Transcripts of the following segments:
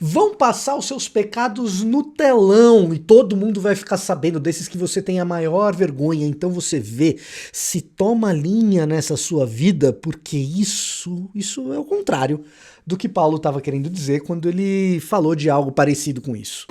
Vão passar os seus pecados no telão e todo mundo vai ficar sabendo desses que você tem a maior vergonha. Então você vê, se toma linha nessa sua vida, porque isso é o contrário do que Paulo estava querendo dizer quando ele falou de algo parecido com isso.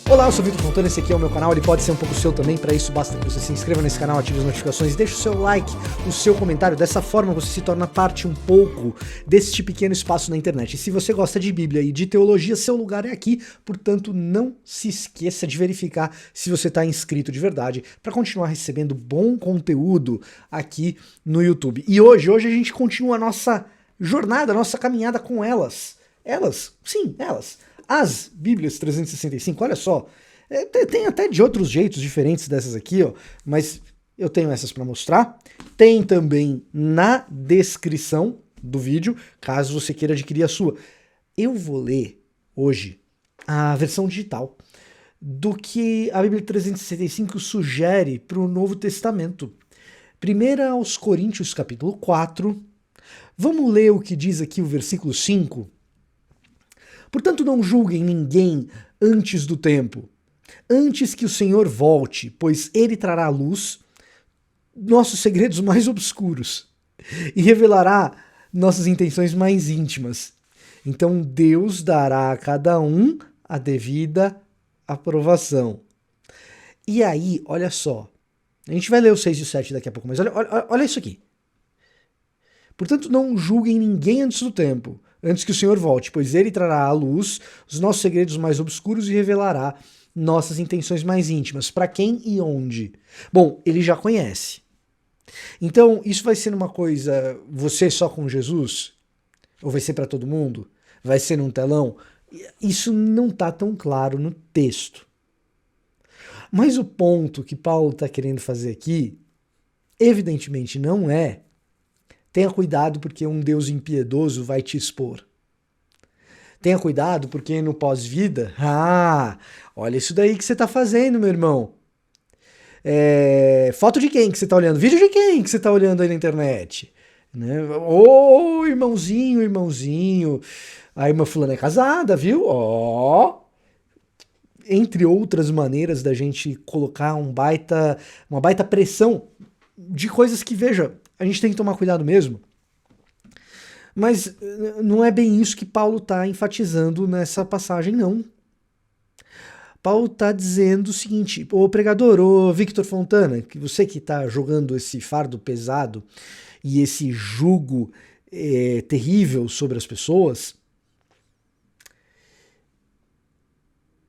Olá, eu sou o Victor Fontana, esse aqui é o meu canal, ele pode ser um pouco seu também, para isso basta que você se inscreva nesse canal, ative as notificações, deixe o seu like, o seu comentário, dessa forma você se torna parte um pouco deste pequeno espaço na internet. E se você gosta de Bíblia e de teologia, seu lugar é aqui, portanto não se esqueça de verificar se você está inscrito de verdade, para continuar recebendo bom conteúdo aqui no YouTube. E hoje a gente continua a nossa jornada, a nossa caminhada com elas. Sim, elas. As Bíblias 365, olha só, tem até de outros jeitos diferentes dessas aqui, ó, mas eu tenho essas para mostrar. Tem também na descrição do vídeo, caso você queira adquirir a sua. Eu vou ler hoje a versão digital do que a Bíblia 365 sugere para o Novo Testamento. 1 aos Coríntios, capítulo 4. Vamos ler o que diz aqui o versículo 5. Portanto, não julguem ninguém antes do tempo, antes que o Senhor volte, pois ele trará à luz nossos segredos mais obscuros e revelará nossas intenções mais íntimas. Então Deus dará a cada um a devida aprovação. E aí, olha só, a gente vai ler o 6 e o 7 daqui a pouco, mas olha isso aqui. Portanto, não julguem ninguém antes do tempo, antes que o Senhor volte, pois ele trará à luz os nossos segredos mais obscuros e revelará nossas intenções mais íntimas. Para quem e onde? Bom, ele já conhece. Então, isso vai ser uma coisa, você só com Jesus? Ou vai ser para todo mundo? Vai ser num telão? Isso não está tão claro no texto. Mas o ponto que Paulo está querendo fazer aqui, evidentemente não é: tenha cuidado porque um Deus impiedoso vai te expor. Tenha cuidado porque no pós-vida, olha isso daí que você está fazendo, meu irmão. Foto de quem que você está olhando? Vídeo de quem que você está olhando aí na internet? Né? Ô, irmãozinho, a irmã fulana é casada, viu? Ó. Entre outras maneiras da gente colocar uma baita pressão de coisas que, veja, a gente tem que tomar cuidado mesmo. Mas não é bem isso que Paulo está enfatizando nessa passagem, não. Paulo está dizendo o seguinte: ô pregador, ô Victor Fontana, que você que está jogando esse fardo pesado e esse jugo terrível sobre as pessoas,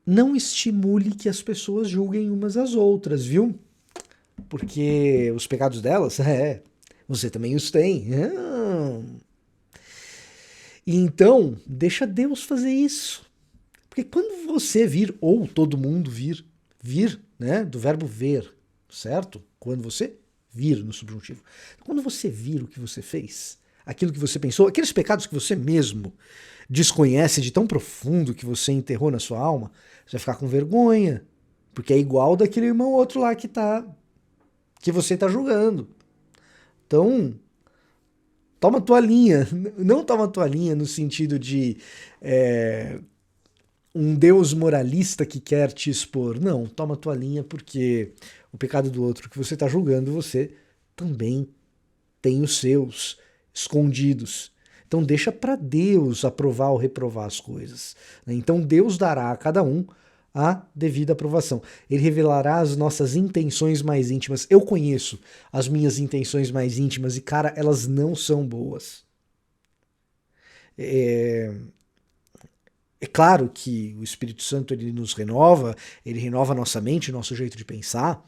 não estimule que as pessoas julguem umas às outras, viu? Porque os pecados delas, você também os tem. Então, deixa Deus fazer isso. Porque quando você vir, ou todo mundo vir, né, do verbo ver, certo? Quando você vir no subjuntivo. Quando você vir o que você fez, aquilo que você pensou, aqueles pecados que você mesmo desconhece de tão profundo que você enterrou na sua alma, você vai ficar com vergonha. Porque é igual daquele irmão outro lá que você está julgando. Então, toma tua linha. Não toma tua linha no sentido de um Deus moralista que quer te expor. Não, toma tua linha porque o pecado do outro que você está julgando, você também tem os seus escondidos. Então deixa para Deus aprovar ou reprovar as coisas. Então Deus dará a cada um a devida aprovação. Ele revelará as nossas intenções mais íntimas. Eu conheço as minhas intenções mais íntimas e, cara, elas não são boas. É claro que o Espírito Santo ele nos renova, ele renova a nossa mente, o nosso jeito de pensar.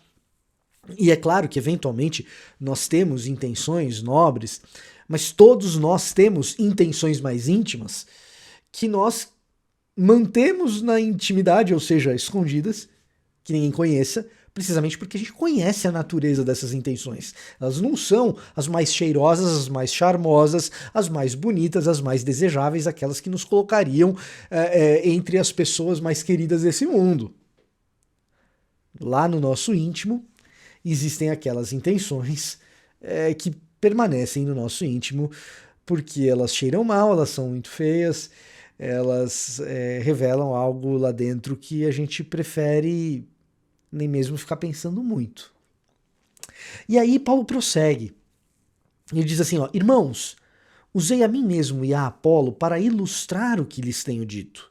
E é claro que, eventualmente, nós temos intenções nobres, mas todos nós temos intenções mais íntimas que nós mantemos na intimidade, ou seja, escondidas, que ninguém conheça, precisamente porque a gente conhece a natureza dessas intenções. Elas não são as mais cheirosas, as mais charmosas, as mais bonitas, as mais desejáveis, aquelas que nos colocariam entre as pessoas mais queridas desse mundo. Lá no nosso íntimo existem aquelas intenções que permanecem no nosso íntimo porque elas cheiram mal, elas são muito feias, elas revelam algo lá dentro que a gente prefere nem mesmo ficar pensando muito. E aí Paulo prossegue. Ele diz assim, ó, irmãos, usei a mim mesmo e a Apolo para ilustrar o que lhes tenho dito.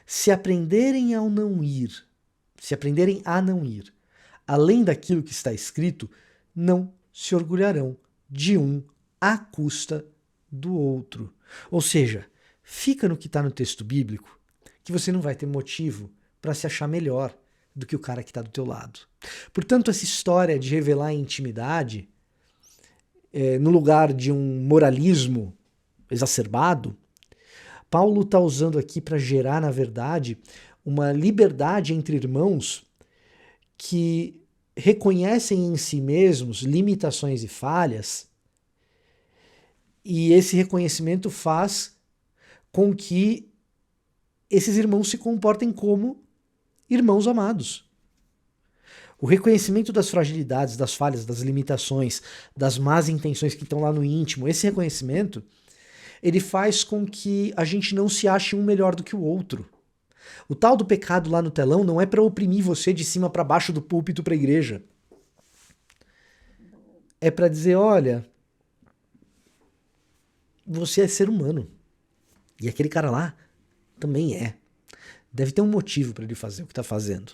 Se aprenderem a não ir, além daquilo que está escrito, não se orgulharão de um à custa do outro. Ou seja, fica no que está no texto bíblico, que você não vai ter motivo para se achar melhor do que o cara que está do teu lado. Portanto, essa história de revelar a intimidade no lugar de um moralismo exacerbado, Paulo está usando aqui para gerar, na verdade, uma liberdade entre irmãos que reconhecem em si mesmos limitações e falhas, e esse reconhecimento faz com que esses irmãos se comportem como irmãos amados. O reconhecimento das fragilidades, das falhas, das limitações, das más intenções que estão lá no íntimo, esse reconhecimento, ele faz com que a gente não se ache um melhor do que o outro. O tal do pecado lá no telão não é para oprimir você de cima para baixo do púlpito para a igreja. É para dizer, olha, você é ser humano. E aquele cara lá também é. Deve ter um motivo para ele fazer o que está fazendo.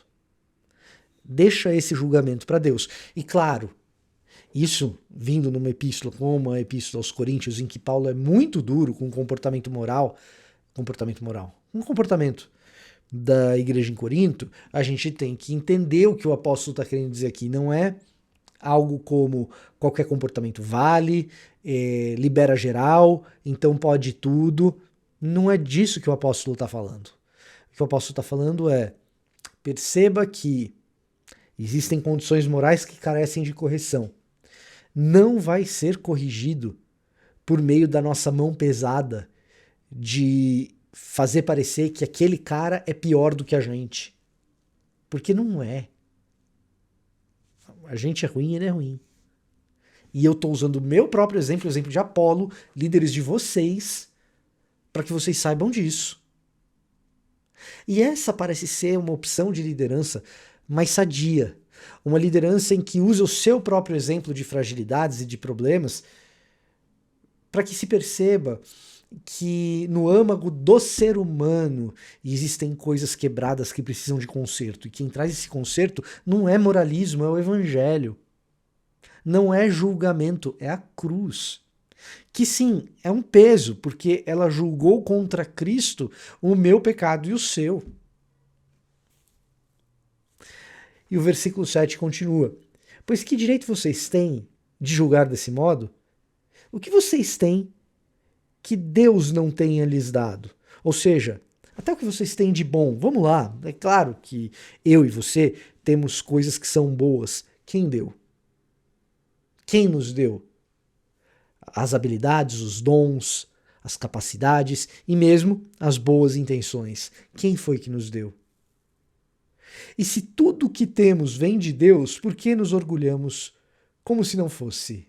Deixa esse julgamento para Deus. E claro, isso vindo numa epístola como a Epístola aos Coríntios, em que Paulo é muito duro com o comportamento da igreja em Corinto, a gente tem que entender o que o apóstolo está querendo dizer aqui. Não é algo como qualquer comportamento vale, libera geral, então pode tudo. Não é disso que o apóstolo está falando. O que o apóstolo está falando é, perceba que existem condições morais que carecem de correção. Não vai ser corrigido por meio da nossa mão pesada de fazer parecer que aquele cara é pior do que a gente. Porque não é. A gente é ruim, ele é ruim. E eu estou usando o meu próprio exemplo, o exemplo de Apolo, líderes de vocês, para que vocês saibam disso. E essa parece ser uma opção de liderança mais sadia. Uma liderança em que usa o seu próprio exemplo de fragilidades e de problemas para que se perceba que no âmago do ser humano existem coisas quebradas que precisam de conserto. E quem traz esse conserto não é moralismo, é o evangelho. Não é julgamento, é a cruz. Que sim, é um peso, porque ela julgou contra Cristo o meu pecado e o seu. E o versículo 7 continua. Pois que direito vocês têm de julgar desse modo? O que vocês têm que Deus não tenha lhes dado? Ou seja, até o que vocês têm de bom. Vamos lá, é claro que eu e você temos coisas que são boas. Quem deu? Quem nos deu? As habilidades, os dons, as capacidades e mesmo as boas intenções. Quem foi que nos deu? E se tudo o que temos vem de Deus, por que nos orgulhamos como se não fosse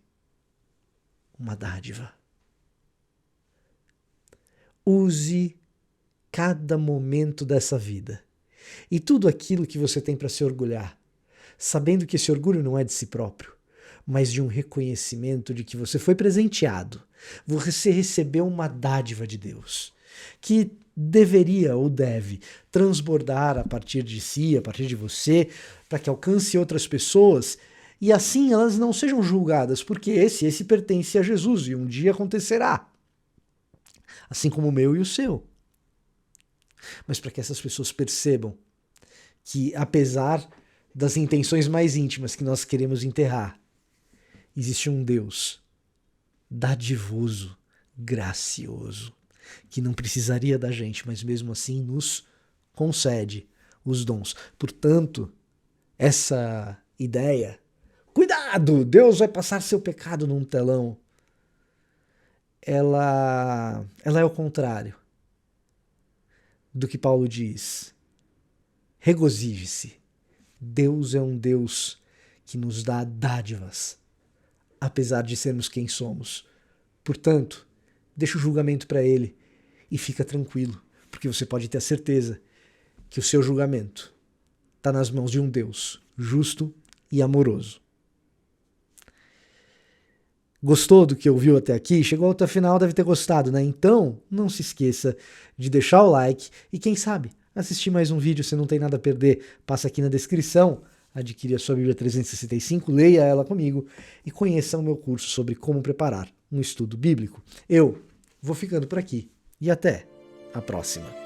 uma dádiva? Use cada momento dessa vida e tudo aquilo que você tem para se orgulhar, sabendo que esse orgulho não é de si próprio, mas de um reconhecimento de que você foi presenteado, você recebeu uma dádiva de Deus, que deveria ou deve transbordar a partir de si, a partir de você, para que alcance outras pessoas e assim elas não sejam julgadas, porque esse pertence a Jesus e um dia acontecerá, assim como o meu e o seu. Mas para que essas pessoas percebam que, apesar das intenções mais íntimas que nós queremos enterrar, existe um Deus dadivoso, gracioso, que não precisaria da gente, mas mesmo assim nos concede os dons. Portanto, essa ideia, cuidado, Deus vai passar seu pecado num telão, ela é o contrário do que Paulo diz. Regozije-se. Deus é um Deus que nos dá dádivas, apesar de sermos quem somos. Portanto, deixa o julgamento para Ele e fica tranquilo, porque você pode ter a certeza que o seu julgamento está nas mãos de um Deus justo e amoroso. Gostou do que ouviu até aqui? Chegou até o final, deve ter gostado, né? Então, não se esqueça de deixar o like e, quem sabe, assistir mais um vídeo. Você não tem nada a perder, passa aqui na descrição, adquire a sua Bíblia 365, leia ela comigo e conheça o meu curso sobre como preparar um estudo bíblico. Eu vou ficando por aqui e até a próxima.